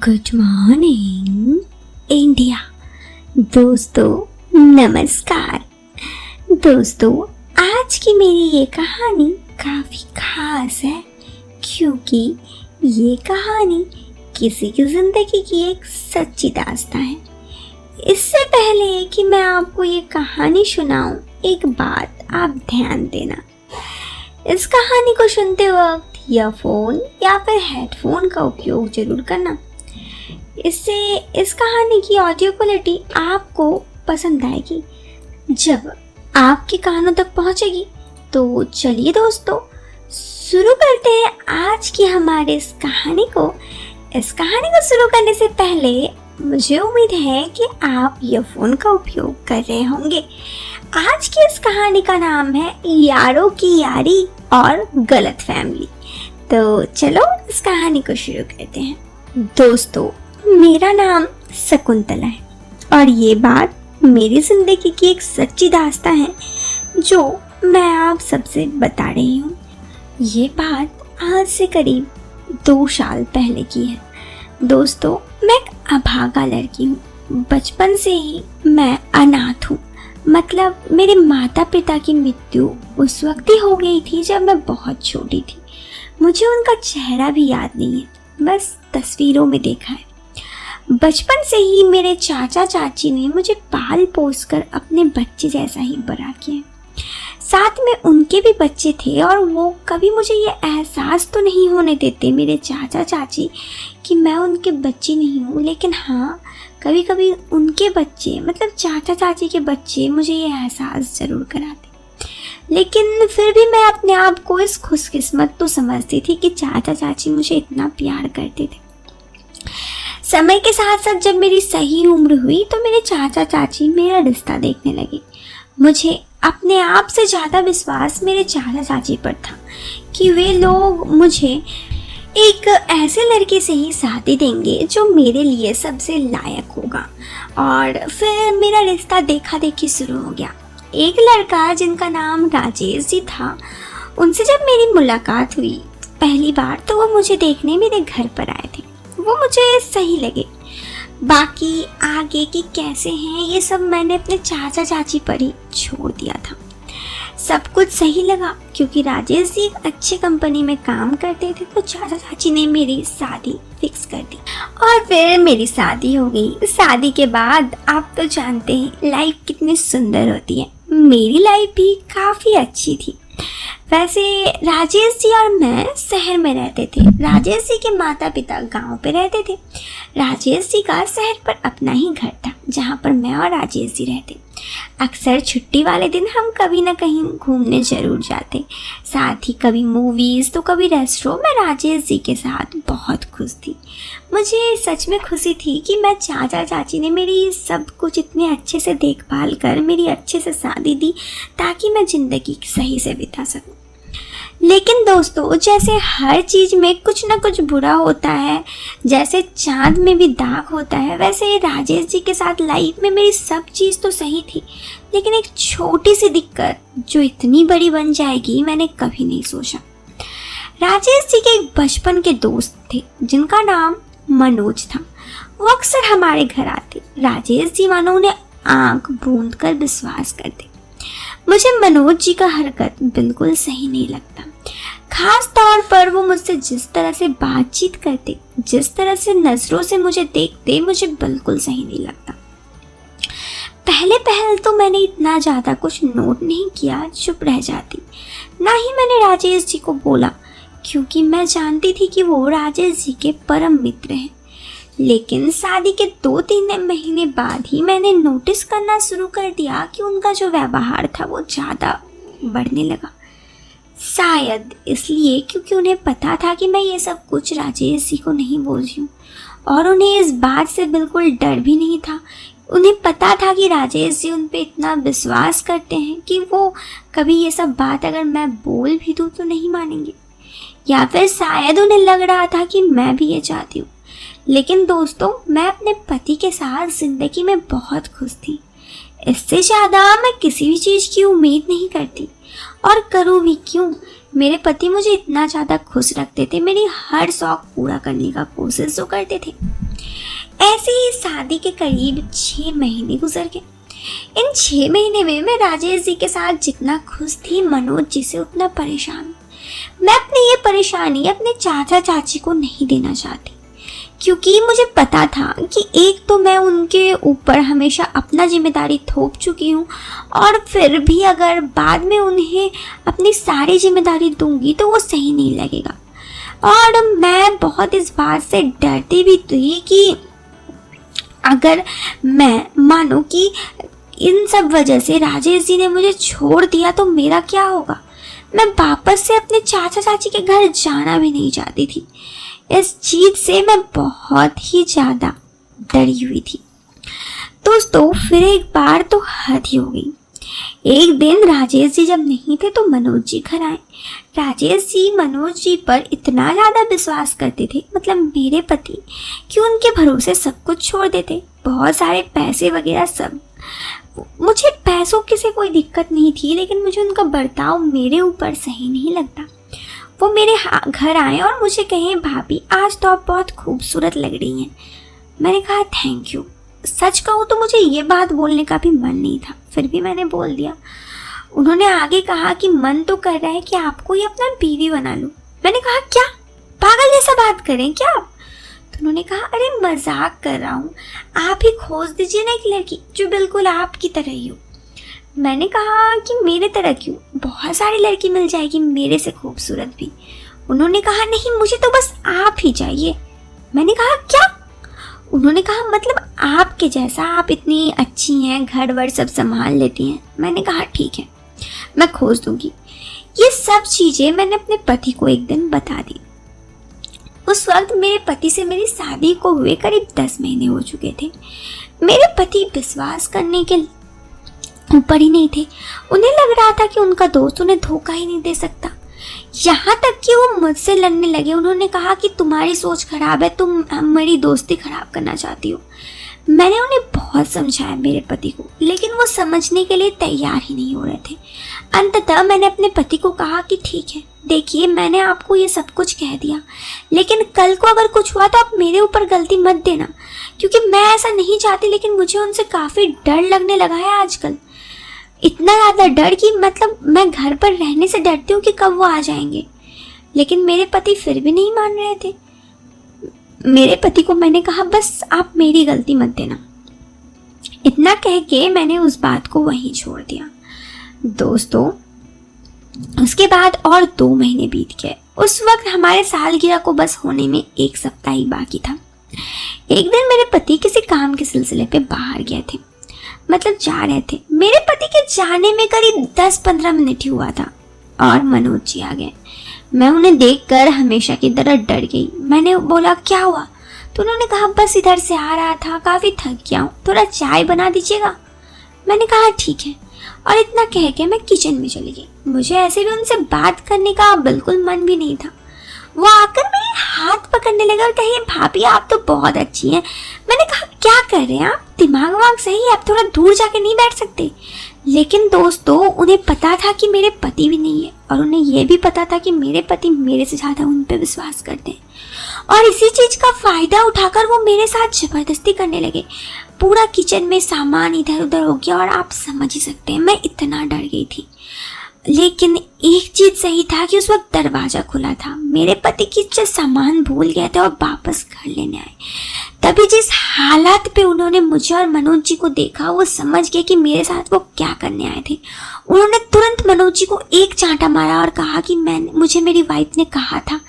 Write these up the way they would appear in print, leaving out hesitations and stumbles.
Good morning India. दोस्तों नमस्कार। दोस्तों आज की मेरी ये कहानी काफ़ी खास है क्योंकि ये कहानी किसी की ज़िंदगी की एक सच्ची दास्तां है। इससे पहले कि मैं आपको ये कहानी सुनाऊं, एक बात आप ध्यान देना। इस कहानी को सुनते वक्त ईयरफोन या फिर हेडफोन का उपयोग जरूर करना। इससे इस कहानी की ऑडियो क्वालिटी आपको पसंद आएगी जब आपके कानों तक पहुंचेगी। तो चलिए दोस्तों शुरू करते हैं आज की हमारे इस कहानी को। इस कहानी को शुरू करने से पहले मुझे उम्मीद है कि आप ईयरफोन का उपयोग कर रहे होंगे। आज की इस कहानी का नाम है यारों की यारी और गलत फैमिली। तो चलो इस कहानी को शुरू करते हैं। दोस्तों मेरा नाम शकुंतला है और ये बात मेरी जिंदगी की एक सच्ची दास्तां है जो मैं आप सबसे बता रही हूँ। ये बात आज से करीब 2 साल पहले की है। दोस्तों मैं एक अभागा लड़की हूँ। बचपन से ही मैं अनाथ हूँ। मतलब मेरे माता पिता की मृत्यु उस वक्त ही हो गई थी जब मैं बहुत छोटी थी। मुझे उनका चेहरा भी याद नहीं है, बस तस्वीरों में देखा है। बचपन से ही मेरे चाचा चाची ने मुझे पाल पोस कर अपने बच्चे जैसा ही बड़ा किया। साथ में उनके भी बच्चे थे और वो कभी मुझे ये एहसास तो नहीं होने देते मेरे चाचा चाची कि मैं उनके बच्ची नहीं हूँ, लेकिन हाँ कभी कभी उनके बच्चे मतलब चाचा चाची के बच्चे मुझे ये एहसास ज़रूर कराते। लेकिन फिर भी मैं अपने आप को इस खुशकिस्मत तो समझती थी कि चाचा चाची मुझे इतना प्यार करते थे। समय के साथ साथ जब मेरी सही उम्र हुई तो मेरे चाचा चाची मेरा रिश्ता देखने लगे। मुझे अपने आप से ज़्यादा विश्वास मेरे चाचा चाची पर था कि वे लोग मुझे एक ऐसे लड़के से ही शादी देंगे जो मेरे लिए सबसे लायक होगा। और फिर मेरा रिश्ता देखा देखी शुरू हो गया। एक लड़का जिनका नाम राजेश जी था, उनसे जब मेरी मुलाकात हुई पहली बार तो वो मुझे देखने मेरे घर पर आए थे। वो मुझे सही लगे। बाकी आगे की कैसे हैं ये सब मैंने अपने चाचा चाची पर ही छोड़ दिया था। सब कुछ सही लगा क्योंकि राजेश जी एक अच्छी कंपनी में काम करते थे, तो चाचा चाची ने मेरी शादी फिक्स कर दी और फिर मेरी शादी हो गई। शादी के बाद आप तो जानते हैं लाइफ कितनी सुंदर होती है। मेरी लाइफ भी काफ़ी अच्छी थी। वैसे राजेश जी और मैं शहर में रहते थे। राजेश जी के माता पिता गांव पे रहते थे। राजेश जी का शहर पर अपना ही घर था जहां पर मैं और राजेश जी रहते। अक्सर छुट्टी वाले दिन हम कभी ना कहीं घूमने जरूर जाते, साथ ही कभी मूवीज़ तो कभी रेस्टोरेंट। मैं राजेश जी के साथ बहुत खुश थी। मुझे सच में खुशी थी कि मैं चाचा चाची ने मेरी सब कुछ इतने अच्छे से देखभाल कर मेरी अच्छे से शादी दी ताकि मैं ज़िंदगी सही से बिता सकूं। लेकिन दोस्तों जैसे हर चीज़ में कुछ ना कुछ बुरा होता है, जैसे चांद में भी दाग होता है, वैसे राजेश जी के साथ लाइफ में मेरी सब चीज़ तो सही थी, लेकिन एक छोटी सी दिक्कत जो इतनी बड़ी बन जाएगी मैंने कभी नहीं सोचा। राजेश जी के एक बचपन के दोस्त थे जिनका नाम मनोज था। वो अक्सर हमारे घर आते। राजेश जी मानो उन्हें आंख बूंद कर विश्वास करते। मुझे मनोज जी का हरकत बिल्कुल सही नहीं लगता। खास तौर पर वो मुझसे जिस तरह से बातचीत करते, जिस तरह से नजरों से मुझे देखते, मुझे बिल्कुल सही नहीं लगता। पहले तो मैंने इतना ज़्यादा कुछ नोट नहीं किया, चुप रह जाती। ना ही मैंने राजेश जी को बोला क्योंकि मैं जानती थी कि वो राजेश जी के परम मित्र हैं। लेकिन शादी के 2-3 महीने बाद ही मैंने नोटिस करना शुरू कर दिया कि उनका जो व्यवहार था वो ज़्यादा बढ़ने लगा। शायद इसलिए क्योंकि उन्हें पता था कि मैं ये सब कुछ राजेश जी को नहीं बोल रही हूँ और उन्हें इस बात से बिल्कुल डर भी नहीं था। उन्हें पता था कि राजेश जी उन पे इतना विश्वास करते हैं कि वो कभी ये सब बात अगर मैं बोल भी दूँ तो नहीं मानेंगे, या फिर शायद उन्हें लग रहा था कि मैं भी ये चाहती हूँ। लेकिन दोस्तों मैं अपने पति के साथ ज़िंदगी में बहुत खुश थी। इससे ज़्यादा मैं किसी भी चीज़ की उम्मीद नहीं करती और करूँ भी क्यों। मेरे पति मुझे इतना ज़्यादा खुश रखते थे, मेरी हर शौक़ पूरा करने का कोशिश जो करते थे। ऐसे ही शादी के करीब 6 महीने गुजर गए। इन 6 महीने में मैं राजेश जी के साथ जितना खुश थी, मनोज जी से उतना परेशान। मैं अपनी ये परेशानी अपने चाचा चाची को नहीं देना चाहती, क्योंकि मुझे पता था कि एक तो मैं उनके ऊपर हमेशा अपना जिम्मेदारी थोप चुकी हूँ, और फिर भी अगर बाद में उन्हें अपनी सारी जिम्मेदारी दूंगी तो वो सही नहीं लगेगा। और मैं बहुत इस बात से डरती भी थी कि अगर मैं मानो कि इन सब वजह से राजेश जी ने मुझे छोड़ दिया तो मेरा क्या होगा। मैं वापस से अपने चाचा चाची के घर जाना भी नहीं चाहती थी। इस चीज से मैं बहुत ही ज़्यादा डरी हुई थी। दोस्तों, फिर एक बार तो हद ही हो गई। एक दिन राजेश जी जब नहीं थे तो मनोज जी घर आए। राजेश जी मनोज जी पर इतना ज़्यादा विश्वास करते थे, मतलब मेरे पति, कि उनके भरोसे सब कुछ छोड़ देते, बहुत सारे पैसे वगैरह सब। मुझे पैसों की से कोई दिक्कत नहीं थी, लेकिन मुझे उनका बर्ताव मेरे ऊपर सही नहीं लगता। वो मेरे घर आए और मुझे कहे, भाभी आज तो आप बहुत खूबसूरत लग रही हैं। मैंने कहा थैंक यू। सच कहूँ तो मुझे ये बात बोलने का भी मन नहीं था, फिर भी मैंने बोल दिया। उन्होंने आगे कहा कि मन तो कर रहा है कि आपको ये अपना बीवी बना लूं। मैंने कहा क्या, पागल जैसा बात करें क्या आप? तो उन्होंने कहा अरे मजाक कर रहा हूँ, आप ही खोज दीजिए ना एक लड़की जो बिल्कुल आपकी तरह ही हो। मैंने कहा कि मेरे तरह क्यों, बहुत सारी लड़की मिल जाएगी मेरे से खूबसूरत भी। उन्होंने कहा नहीं, मुझे तो बस आप ही चाहिए। मैंने कहा क्या? उन्होंने कहा मतलब आपके जैसा, आप इतनी अच्छी हैं, घर वर सब संभाल लेती हैं। मैंने कहा ठीक है, मैं खोज दूंगी। ये सब चीज़ें मैंने अपने पति को एक दिन बता दी। उस वक्त मेरे पति से मेरी शादी को हुए करीब 10 महीने हो चुके थे। मेरे पति विश्वास करने के ऊपर ही नहीं थे। उन्हें लग रहा था कि उनका दोस्त उन्हें धोखा ही नहीं दे सकता। यहाँ तक कि वो मुझसे लड़ने लगे। उन्होंने कहा कि तुम्हारी सोच खराब है, तुम हमारी दोस्ती खराब करना चाहती हो। मैंने उन्हें बहुत समझाया मेरे पति को, लेकिन वो समझने के लिए तैयार ही नहीं हो रहे थे। अंततः मैंने अपने पति को कहा कि ठीक है, देखिए मैंने आपको ये सब कुछ कह दिया, लेकिन कल को अगर कुछ हुआ तो आप मेरे ऊपर गलती मत देना, क्योंकि मैं ऐसा नहीं चाहती, लेकिन मुझे उनसे काफ़ी डर लगने लगा है आजकल। इतना ज़्यादा डर कि मतलब मैं घर पर रहने से डरती हूँ कि कब वो आ जाएंगे। लेकिन मेरे पति फिर भी नहीं मान रहे थे। मेरे पति को मैंने कहा बस आप मेरी गलती मत देना। इतना कह के मैंने उस बात को वहीं छोड़ दिया। दोस्तों, उसके बाद और 2 महीने बीत गए। उस वक्त हमारे सालगिरह को बस होने में 1 सप्ताह ही बाकी था। एक दिन मेरे पति किसी काम के सिलसिले पे बाहर गए थे, मतलब जा रहे थे। मेरे पति के जाने में करीब 10-15 मिनट ही हुआ था और मनोज जी आ गए। मैं उन्हें देखकर हमेशा की तरह डर गई। मैंने बोला क्या हुआ? तो उन्होंने कहा बस इधर से आ रहा था, काफ़ी थक गया हूँ, थोड़ा चाय बना दीजिएगा। मैंने कहा ठीक है, और इतना कह के मैं किचन में चली गई। मुझे ऐसे भी उनसे बात करने का बिल्कुल मन भी नहीं था। वो आकर मेरे हाथ पकड़ने लगे और कहे भाभी आप तो बहुत अच्छी हैं। मैंने कहा क्या कर रहे हैं आप, दिमाग वाग सही है, आप थोड़ा दूर जाके नहीं बैठ सकते? लेकिन दोस्तों, उन्हें पता था कि मेरे पति भी नहीं है, और उन्हें यह भी पता था कि मेरे पति मेरे से ज़्यादा उन पर विश्वास करते हैं, और इसी चीज़ का फ़ायदा उठाकर वो मेरे साथ ज़बरदस्ती करने लगे। पूरा किचन में सामान इधर उधर हो गया, और आप समझ ही सकते हैं मैं इतना डर गई थी। लेकिन एक चीज़ सही था कि उस वक्त दरवाज़ा खुला था। मेरे पति किचन सामान भूल गए थे और वापस घर लेने आए। तभी जिस हालात पे उन्होंने मुझे और मनोज जी को देखा, वो समझ गए कि मेरे साथ वो क्या करने आए थे। उन्होंने तुरंत मनोज जी को एक चांटा मारा और कहा कि मुझे मेरी वाइफ ने कहा था,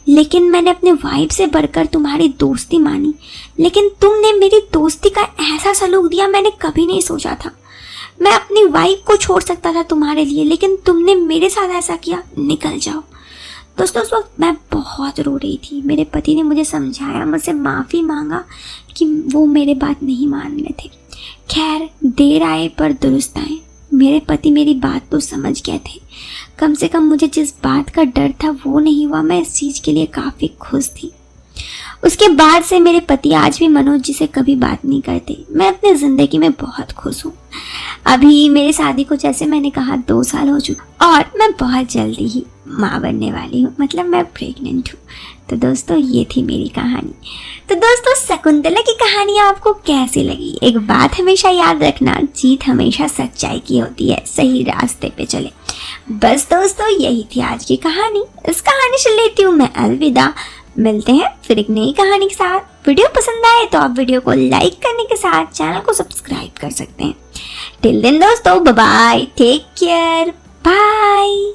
लेकिन मैंने अपने वाइफ से बढ़कर तुम्हारी दोस्ती मानी, लेकिन तुमने मेरी दोस्ती का ऐसा सलूक दिया मैंने कभी नहीं सोचा था। मैं अपनी वाइफ को छोड़ सकता था तुम्हारे लिए, लेकिन तुमने मेरे साथ ऐसा किया, निकल जाओ। दोस्तों, उस वक्त मैं बहुत रो रही थी। मेरे पति ने मुझे समझाया, मुझसे माफ़ी मांगा कि वो मेरे बात नहीं मान रहे थे। खैर, देर आए पर दुरुस्त आए। मेरे पति मेरी बात तो समझ गए थे। कम से कम मुझे जिस बात का डर था वो नहीं हुआ। मैं इस चीज़ के लिए काफ़ी खुश थी। उसके बाद से मेरे पति आज भी मनोज जी से कभी बात नहीं करते। मैं अपनी ज़िंदगी में बहुत खुश हूँ। अभी मेरी शादी को जैसे मैंने कहा 2 साल हो चुके, और मैं बहुत जल्दी ही माँ बनने वाली हूँ, मतलब मैं प्रेग्नेंट हूँ। तो दोस्तों ये थी मेरी कहानी। तो दोस्तों शकुंतला की कहानी आपको कैसी लगी? एक बात हमेशा याद रखना, जीत हमेशा सच्चाई की होती है, सही रास्ते पे चले। बस दोस्तों यही थी आज की कहानी। इस कहानी से लेती हूँ मैं अलविदा। मिलते हैं फिर एक नई कहानी के साथ। वीडियो पसंद आए तो आप वीडियो को लाइक करने के साथ चैनल को सब्सक्राइब कर सकते हैं। टिल देन दोस्तों, bye bye, take care, bye.